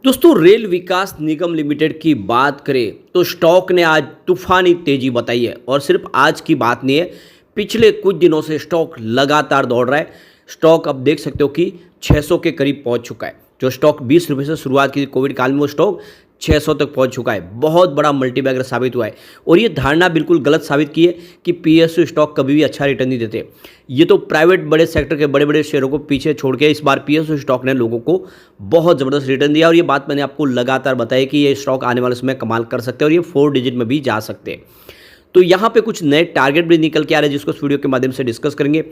दोस्तों रेल विकास निगम लिमिटेड की बात करें तो स्टॉक ने आज तूफानी तेजी बताई है और सिर्फ आज की बात नहीं है। पिछले कुछ दिनों से स्टॉक लगातार दौड़ रहा है। स्टॉक अब देख सकते हो कि 600 के करीब पहुंच चुका है। जो स्टॉक 20 रुपये से शुरुआत की थी कोविड काल में, वो स्टॉक 600 तक पहुंच चुका है। बहुत बड़ा मल्टीबैगर साबित हुआ है और ये धारणा बिल्कुल गलत साबित की है कि पीएसयू स्टॉक कभी भी अच्छा रिटर्न नहीं देते। ये तो प्राइवेट बड़े सेक्टर के बड़े बड़े शेयरों को पीछे छोड़ के इस बार पीएसयू स्टॉक ने लोगों को बहुत ज़बरदस्त रिटर्न दिया और ये बात मैंने आपको लगातार बताई कि ये स्टॉक आने वाले समय कमाल कर सकते हैं और ये 4 डिजिट में भी जा सकते हैं। तो यहाँ पे कुछ नए टारगेट भी निकल के आ रहे हैं जिसको इस वीडियो के माध्यम से डिस्कस करेंगे।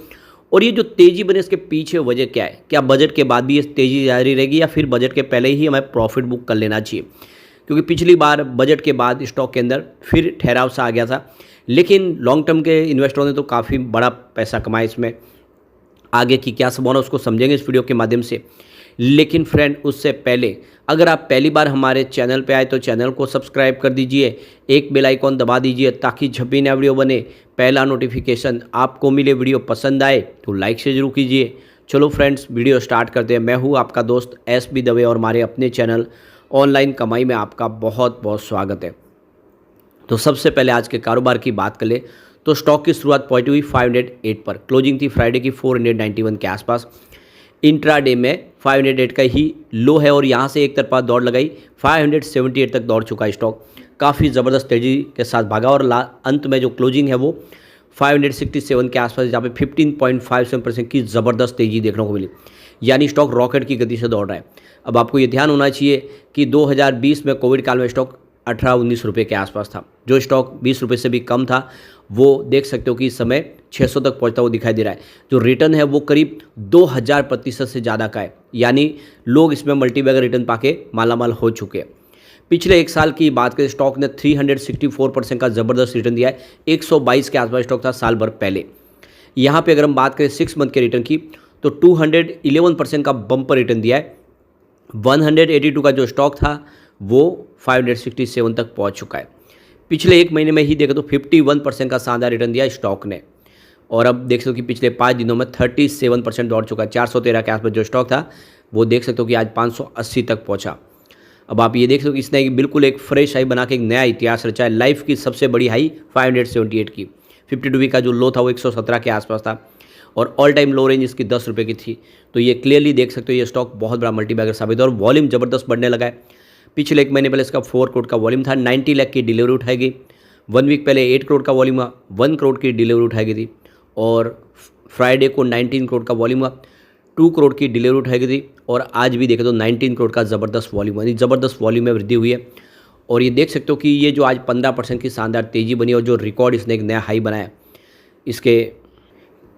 और ये जो तेजी बने इसके पीछे वजह क्या है? क्या बजट के बाद भी ये तेजी जारी रहेगी या फिर बजट के पहले ही हमें प्रॉफिट बुक कर लेना चाहिए? क्योंकि पिछली बार बजट के बाद स्टॉक के अंदर फिर ठहराव सा आ गया था, लेकिन लॉन्ग टर्म के इन्वेस्टरों ने तो काफ़ी बड़ा पैसा कमाया इसमें। आगे की क्या संभावना उसको समझेंगे इस वीडियो के माध्यम से। लेकिन फ्रेंड, उससे पहले अगर आप पहली बार हमारे चैनल पे आए तो चैनल को सब्सक्राइब कर दीजिए, एक बेल आइकॉन दबा दीजिए ताकि जब भी नया वीडियो बने पहला नोटिफिकेशन आपको मिले। वीडियो पसंद आए तो लाइक से जरूर कीजिए। चलो फ्रेंड्स, वीडियो स्टार्ट करते हैं। मैं हूँ आपका दोस्त SB दवे और हमारे अपने चैनल ऑनलाइन कमाई में आपका बहुत बहुत स्वागत है। तो सबसे पहले आज के कारोबार की बात कर ले तो स्टॉक की शुरुआत पॉजिटिव हुई 508 पर, क्लोजिंग थी फ्राइडे की 491 के आसपास। इंट्राडे में 508 का ही लो है और यहाँ से एक तरफा दौड़ लगाई 578 तक दौड़ चुका है स्टॉक। काफ़ी ज़बरदस्त तेज़ी के साथ भागा और अंत में जो क्लोजिंग है वो 567 के आसपास, जहाँ पे 15.57% की ज़बरदस्त तेज़ी देखने को मिली। यानी स्टॉक रॉकेट की गति से दौड़ रहा है। अब आपको ये ध्यान होना चाहिए कि 2020 में कोविड काल में स्टॉक 18-19 रुपये के आसपास था। जो स्टॉक 20 रुपये से भी कम था वो देख सकते हो कि इस समय 600 तक पहुंचता हुआ दिखाई दे रहा है। जो रिटर्न है वो करीब 2000% से ज़्यादा का है। यानी लोग इसमें मल्टीबैगर रिटर्न पाके मालामाल हो चुके हैं। पिछले एक साल की बात करें, स्टॉक ने 364% का ज़बरदस्त रिटर्न दिया है। 122 के आसपास स्टॉक था साल भर पहले। यहाँ पे अगर हम बात करें 6 मंथ के रिटर्न की तो 211% का बम्पर रिटर्न दिया है। 182 का जो स्टॉक था वो 567 तक पहुंच चुका है। पिछले एक महीने में ही देखें तो 51% का शानदार रिटर्न दिया स्टॉक ने। और अब देख सकते हो कि पिछले 5 दिनों में 37% दौड़ चुका है। 413 के आसपास जो स्टॉक था वो देख सकते हो कि आज 580 तक पहुंचा। अब आप ये देख सकते हो कि इसने बिल्कुल एक फ्रेश हाई बना के एक नया इतिहास रचा है। लाइफ की सबसे बड़ी हाई 578 की। 52 वीक का जो लो था वो 117 के आसपास था और ऑल टाइम लो रेंज इसकी 10 रुपये की थी। तो ये क्लियरली देख सकते हो ये स्टॉक बहुत बड़ा मल्टीबैगर साबित है और वॉल्यूम ज़बरदस्त बढ़ने लगा है। पिछले एक महीने पहले इसका 4 करोड़ का वॉल्यूम था, 90 लाख की डिलीवरी उठाई गई। 1 वीक पहले 8 करोड़ का वॉल्यूम हुआ, 1 करोड़ की डिलीवरी उठाई गई थी। और फ्राइडे को 19 करोड़ का वॉल्यूम हुआ, 2 करोड़ की डिलीवरी उठाई गई थी। और आज भी देखें तो 19 करोड़ का ज़बरदस्त वॉल्यूम, यानी ज़बरदस्त वॉल्यूम में वृद्धि हुई है। और ये देख सकते हो कि ये जो आज 15% की शानदार तेज़ी बनी और जो रिकॉर्ड इसने एक नया हाई बनाया, इसके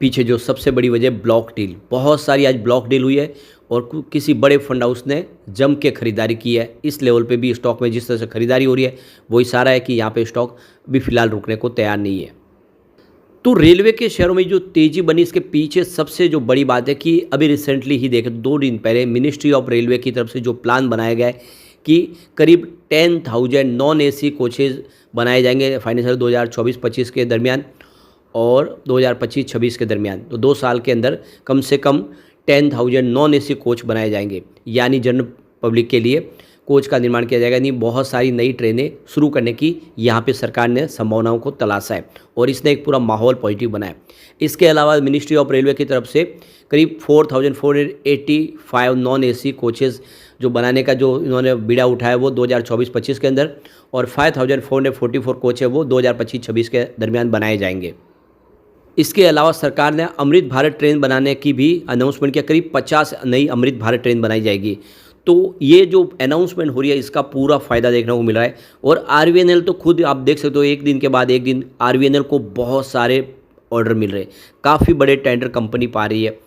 पीछे जो सबसे बड़ी वजह ब्लॉक डील। बहुत सारी आज ब्लॉक डील हुई है और किसी बड़े फंड हाउस ने जम के खरीदारी की है। इस लेवल पे भी स्टॉक में जिस तरह से खरीदारी हो रही है वो इशारा है कि यहाँ पे स्टॉक भी फिलहाल रुकने को तैयार नहीं है। तो रेलवे के शेयरों में जो तेज़ी बनी इसके पीछे सबसे जो बड़ी बात है कि अभी रिसेंटली ही देखें 2 दिन पहले मिनिस्ट्री ऑफ रेलवे की तरफ से जो प्लान बनाया गया है कि करीब 10,000 नॉन AC कोचेज़ बनाए जाएंगे फाइनेंशियल 2024-25 के दरमियान और 2025-26 के दरमियान। तो 2 साल के अंदर कम से कम 10,000 नॉन AC कोच बनाए जाएंगे। यानी जनरल पब्लिक के लिए कोच का निर्माण किया जाएगा। यानी बहुत सारी नई ट्रेनें शुरू करने की यहाँ पे सरकार ने संभावनाओं को तलाशा है और इसने एक पूरा माहौल पॉजिटिव बनाया। इसके अलावा मिनिस्ट्री ऑफ रेलवे की तरफ से करीब 4,485 नॉन AC कोचेज़ जो बनाने का जो इन्होंने बीड़ा उठाया वो 2024-25 के अंदर और 5,444 कोच है वो 2025-26 के दरमियान बनाए जाएंगे। इसके अलावा सरकार ने अमृत भारत ट्रेन बनाने की भी अनाउंसमेंट किया। करीब 50 नई अमृत भारत ट्रेन बनाई जाएगी। तो ये जो अनाउंसमेंट हो रही है इसका पूरा फ़ायदा देखने को मिल रहा है। और RVNL तो खुद आप देख सकते हो एक दिन के बाद एक दिन RVNL को बहुत सारे ऑर्डर मिल रहे हैं। काफ़ी बड़े टेंडर कंपनी पा रही है।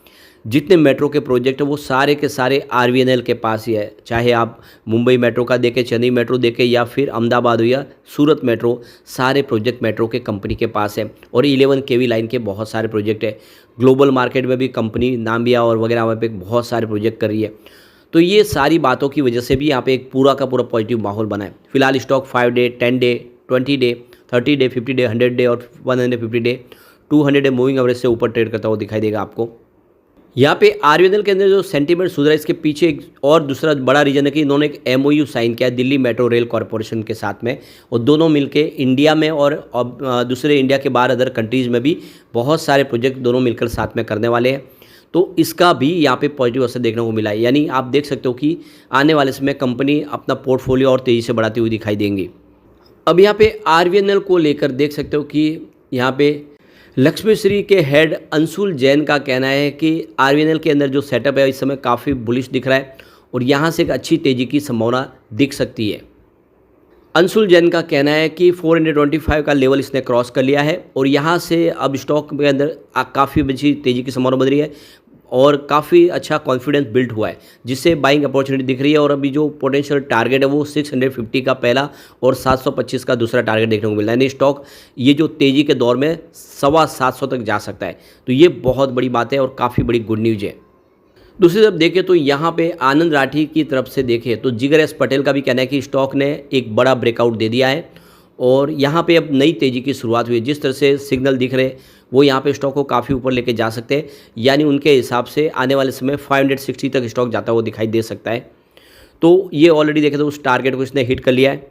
जितने मेट्रो के प्रोजेक्ट है वो सारे के सारे RVNL के पास ही है। चाहे आप मुंबई मेट्रो का देखें, चेन्नई मेट्रो देखें या फिर अहमदाबाद हो या सूरत मेट्रो, सारे प्रोजेक्ट मेट्रो के कंपनी के पास है। और 11 kV लाइन के बहुत सारे प्रोजेक्ट है। ग्लोबल मार्केट में भी कंपनी नाम्बिया और वगैरह वहाँ पे बहुत सारे प्रोजेक्ट कर रही है। तो ये सारी बातों की वजह से भी यहाँ पे एक पूरा का पूरा पॉजिटिव माहौल बना है। फिलहाल stock 5 day, 10 day, 20 day, 30 day, 50 day, 100 day और 150 डे, 200 डे मूविंग एवरेज से ऊपर ट्रेड करता हुआ दिखाई देगा आपको। यहाँ पे आरवीएनएल के अंदर जो सेंटीमेंट सुधरा, इसके पीछे एक और दूसरा बड़ा रीज़न है कि इन्होंने एक एमओयू साइन किया है दिल्ली मेट्रो रेल कॉरपोरेशन के साथ में, और दोनों मिलके इंडिया में और दूसरे इंडिया के बाहर अदर कंट्रीज़ में भी बहुत सारे प्रोजेक्ट दोनों मिलकर साथ में करने वाले हैं। तो इसका भी यहाँ पे पॉजिटिव असर देखने को मिला है, यानी आप देख सकते हो कि आने वाले समय कंपनी अपना पोर्टफोलियो और तेज़ी से बढ़ाती हुई दिखाई देंगी। अब यहाँ पे आरवीएनएल को लेकर देख सकते हो कि यहाँ पे लक्ष्मीश्री के हेड अंशुल जैन का कहना है कि आरवीएनएल के अंदर जो सेटअप है इस समय काफ़ी बुलिश दिख रहा है और यहाँ से एक अच्छी तेज़ी की संभावना दिख सकती है। अंशुल जैन का कहना है कि 425 का लेवल इसने क्रॉस कर लिया है और यहाँ से अब स्टॉक के अंदर काफ़ी अच्छी तेज़ी की संभावना बन रही है और काफ़ी अच्छा कॉन्फिडेंस बिल्ड हुआ है, जिससे बाइंग अपॉर्चुनिटी दिख रही है। और अभी जो पोटेंशियल टारगेट है वो 650 का पहला और 725 का दूसरा टारगेट देखने को मिल रहा है, यानी स्टॉक ये जो तेज़ी के दौर में 725 तक जा सकता है। तो ये बहुत बड़ी बात है और काफ़ी बड़ी गुड न्यूज़ है। दूसरी तरफ देखें तो यहाँ पे आनंद राठी की तरफ से देखें तो जिगर एस पटेल का भी कहना है कि स्टॉक ने एक बड़ा ब्रेकआउट दे दिया है और यहाँ पे अब नई तेज़ी की शुरुआत हुई है। जिस तरह से सिग्नल दिख रहे वो यहाँ पे स्टॉक को काफ़ी ऊपर लेके जा सकते हैं, यानी उनके हिसाब से आने वाले समय 560 तक स्टॉक जाता हुआ दिखाई दे सकता है। तो ये ऑलरेडी देखें तो उस टारगेट को इसने हिट कर लिया है।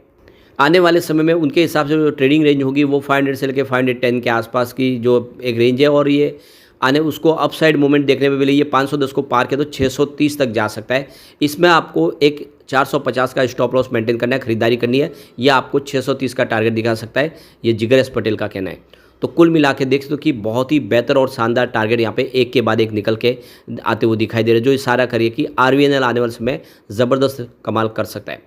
आने वाले समय में उनके हिसाब से जो ट्रेडिंग रेंज होगी वो 500 से लेकर 510 के आसपास की जो एक रेंज है, और ये आने उसको अपसाइड मूवमेंट देखने में मिले, ये 510 को पार किया तो 630 तक जा सकता है। इसमें आपको एक 450 का स्टॉप लॉस मेंटेन करना है, खरीदारी करनी है, या आपको 630 का टारगेट दिखा सकता है, ये जिगर एस पटेल का कहना है। तो कुल मिला के देख सकते हो कि बहुत ही बेहतर और शानदार टारगेट यहाँ पे एक के बाद एक निकल के आते हुए दिखाई दे रहे हैं, जो इशारा करिए कि आरवीएनएल आने वाले समय ज़बरदस्त कमाल कर सकता है।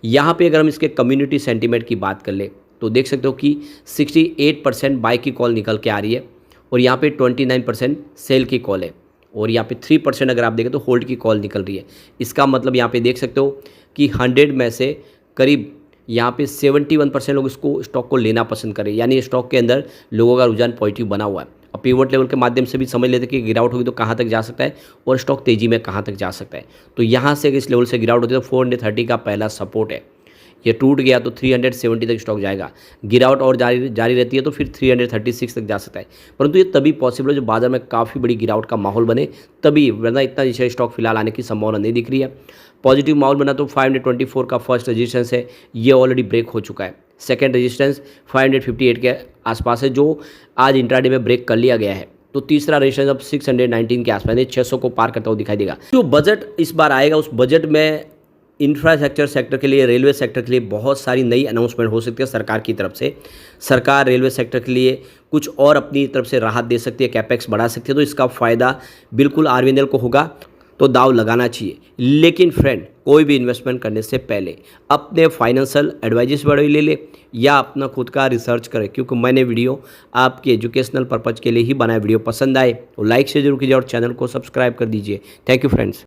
यहाँ पे अगर हम इसके कम्युनिटी सेंटीमेंट की बात कर ले तो देख सकते हो कि 68% बाई की कॉल निकल के आ रही है और यहाँ पे 29% सेल की कॉल है और यहाँ पे 3% अगर आप देखें तो होल्ड की कॉल निकल रही है। इसका मतलब यहाँ पे देख सकते हो कि 100 में से करीब यहाँ पे 71% लोग इसको स्टॉक को लेना पसंद करें, यानी स्टॉक के अंदर लोगों का रुझान पॉजिटिव बना हुआ है। अब पिवट लेवल के माध्यम से भी समझ लेते कि गिरावट होगी तो कहाँ तक जा सकता है और स्टॉक तेज़ी में कहाँ तक जा सकता है। तो यहाँ से अगर इस लेवल से गिरावट होती है तो 430 का पहला सपोर्ट है, ये टूट गया तो 370 तक स्टॉक जाएगा। गिरावट और जारी रहती है तो फिर 336 तक जा सकता है, परंतु ये तभी पॉसिबल है जो बाजार में काफ़ी बड़ी गिरावट का माहौल बने तभी, वरना इतना नीचे स्टॉक फिलहाल आने की संभावना नहीं दिख रही है। पॉजिटिव माहौल बना तो 524 का फर्स्ट रेजिस्टेंस है, ये ऑलरेडी ब्रेक हो चुका है। सेकेंड रेजिस्टेंस 558 के आसपास है, जो आज इंट्राडे में ब्रेक कर लिया गया है। तो तीसरा रेजिस्टेंस अब 619 के आसपास है, 600 को पार करता हुआ दिखाई देगा। जो बजट इस बार आएगा उस बजट में इंफ्रास्ट्रक्चर सेक्टर के लिए, रेलवे सेक्टर के लिए बहुत सारी नई अनाउंसमेंट हो सकती है सरकार की तरफ से। सरकार रेलवे सेक्टर के लिए कुछ और अपनी तरफ से राहत दे सकती है, कैपेक्स बढ़ा सकती है, तो इसका फ़ायदा बिल्कुल आरवीएनएल को होगा, तो दाव लगाना चाहिए। लेकिन फ्रेंड, कोई भी इन्वेस्टमेंट करने से पहले अपने फाइनेंशियल एडवाइजर्स बड़े ले ले या अपना खुद का रिसर्च करें, क्योंकि मैंने वीडियो आपके एजुकेशनल पर्पज़ के लिए ही बनाया। वीडियो पसंद आए तो लाइक से जरूर कीजिए और चैनल को सब्सक्राइब कर दीजिए। Thank you friends.